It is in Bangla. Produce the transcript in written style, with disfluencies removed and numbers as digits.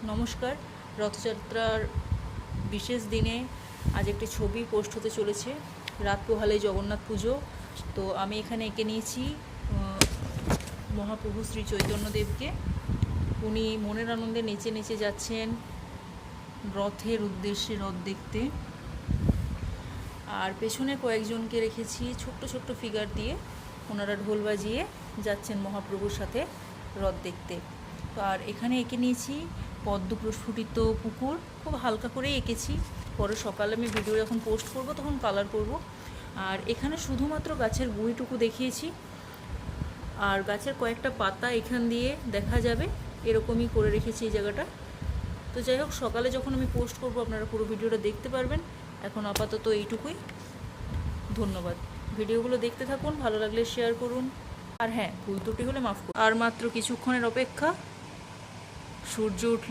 নমস্কার। রথযাত্রার বিশেষ দিনে আজ একটি ছবি পোস্ট হতে চলেছে। রাত পোহালে জগন্নাথ পুজো। তো আমি এখানে এঁকে নিয়েছি মহাপ্রভু শ্রী চৈতন্যদেবকে। উনি মনের আনন্দে নেচে নেচে যাচ্ছেন রথের উদ্দেশ্যে, রথ দেখতে। আর পেছনে কয়েকজনকে রেখেছি ছোট্ট ছোট্ট ফিগার দিয়ে, ওনারা ঢোল বাজিয়ে যাচ্ছেন মহাপ্রভুর সাথে রথ দেখতে। তো আর এখানে এঁকে নিয়েছি পদ্ম প্রস্ফুটিত পুকুর, খুব হালকা করেই এঁকেছি। পরে সকালে আমি ভিডিও যখন পোস্ট করব তখন কালার করব। আর এখানে শুধুমাত্র গাছের গুঁড়িটুকু দেখিয়েছি, আর গাছের কয়েকটা পাতা এখান দিয়ে দেখা যাবে, এরকমই করে রেখেছি এই জায়গাটা। তো যাই হোক, সকালে যখন আমি পোস্ট করব আপনারা পুরো ভিডিওটা দেখতে পারবেন। এখন আপাতত এইটুকুই। ধন্যবাদ। ভিডিওগুলো দেখতে থাকুন, ভালো লাগলে শেয়ার করুন। আর হ্যাঁ, ভুল ত্রুটি হলে মাফ করুন। আর মাত্র কিছুক্ষণের অপেক্ষা, সূর্য উঠলে